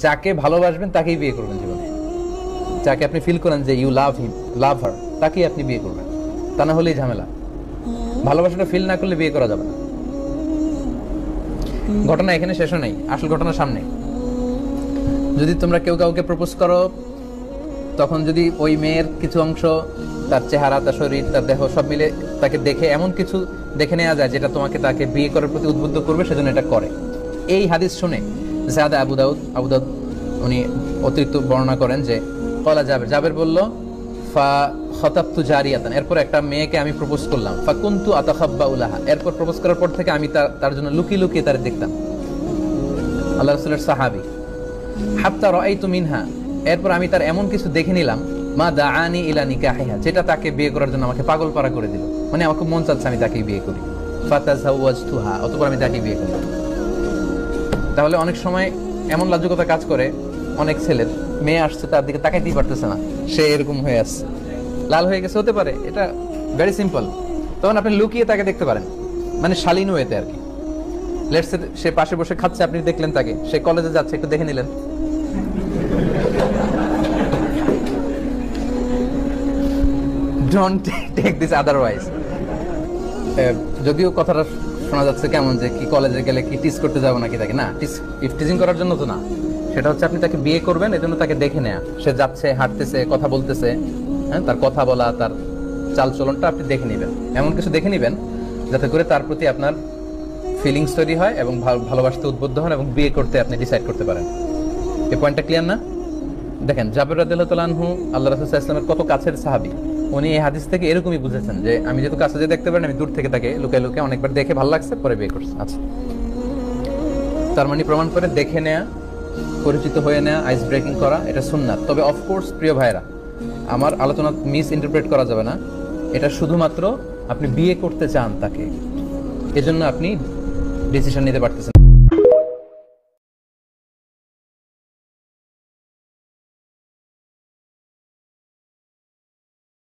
যাকে ভালোবাসবেন তাকেই বিয়ে করবেন জীবনে। যাকে আপনি ফিল করেন যে ইউ লাভ হিম, লাভ হার, তাকেই আপনি বিয়ে করবেন। তা না হলেই ঝামেলা। ভালোবাসাটা ফিল না করলে বিয়ে করা যাবে না। ঘটনা এখানে শেষও নেই, আসল ঘটনা সামনে। যদি তোমরা কেউ কাউকে প্রপোজ করো, তখন যদি ওই মেয়ের কিছু অংশ, তার চেহারা, তার শরীর, তার দেহ সব মিলে তাকে দেখে এমন কিছু দেখে নেওয়া যায় যেটা তোমাকে তাকে বিয়ে করার প্রতি উদ্বুদ্ধ করবে, সেজন্য এটা করে। এই হাদিস শুনে জাদা আবু দাউদ উনি অতিরিক্ত বর্ণনা করেন যে কলা জাবের বলল ফা খতাবতু জারিয়াতান, এরপর একটা মেয়েকে আমি প্রপোজ করলাম, ফা কুনতু আতাখাব্বাউ লাহা, এরপর প্রপোজ করার পর থেকে আমি তার জন্য লুকিয়ে লুকিয়ে তার দেখতাম। আল্লাহ রাসূলের সাহাবী। হাত্তা রাআইতু মিনহা, এরপর আমি তার এমন কিছু দেখে নিলাম, মা দাআনি ইলা নিকাহিহা, যেটা তাকে বিয়ে করার জন্য আমাকে পাগল পারা করে দিল। মানে আমার খুব মন চাচ্ছে আমি তাকে বিয়ে করি। ফাতাযাওয়াজতুহা, অতঃপর আমি তাকে বিয়ে করলাম। তাহলে অনেক সময় এমন লাজুকতা কাজ করে অনেক ছেলের, মেয়ে আসছে তার দিকে তাকাইতেই পারতেছে না, সে এরকম হয়ে আসছে, লাল হয়ে গেছে, হতে পারে, এটা ভেরি সিম্পল। তখন আপনি লুকিয়ে তাকে দেখতে পারেন, মানে শালীন ওয়েতে আর কি। লেটস সে সে পাশে বসে খাচ্ছে, আপনি দেখলেন তাকে, সে কলেজে যাচ্ছে, একটু দেখে নিলেন। Don't take this otherwise. যদিও কথাটা শোনা যাচ্ছে কেমন যে কি কলেজে গেলে কি টিজ করতে যাবো নাকি তাকে, না, টিজিং করার জন্য তো না। সেটা হচ্ছে আপনি তাকে বিয়ে করবেন, এজন্য তাকে দেখে নেয়া, সে যাচ্ছে, হাঁটতেছে, কথা বলতেছে, হ্যাঁ, তার কথা বলা, তার চালচলনটা আপনি দেখে নেবেন। এমন কিছু দেখে নেবেন যাতে করে তার প্রতি আপনার ফিলিংস তৈরি হয় এবং ভালোবাসতে উদ্বুদ্ধ হন এবং বিয়ে করতে আপনি ডিসাইড করতে পারেন। এই পয়েন্টটা ক্লিয়ার না? দেখেন, জাবের রাদিয়াল্লাহু তাআলা আনহু আল্লাহ রাসূল সাল্লাল্লাহু আলাইহি ওয়াসাল্লামের কত কাছের সাহাবী। উনি এই হাদিস থেকে এরকমই বুঝেছেন যে আমি যেহেতু কাছে যেয়ে দেখতে পারেন, আমি দূর থেকে তাকে লুকায় লুকায় অনেকবার দেখে ভালো লাগছে, পরে বিয়ে করছে। আচ্ছা, তার মানে প্রমাণ করে দেখে নেয়া, পরিচিত হয়ে নেয়া, আইস ব্রেকিং করা, এটা সুন্নাত। তবে অফকোর্স প্রিয় ভাইরা, আমার আলোচনা মিস ইন্টারপ্রেট করা যাবে না। এটা শুধুমাত্র আপনি বিয়ে করতে চান তাকে, এজন্য আপনি ডিসিশন নিতে পারতেছেন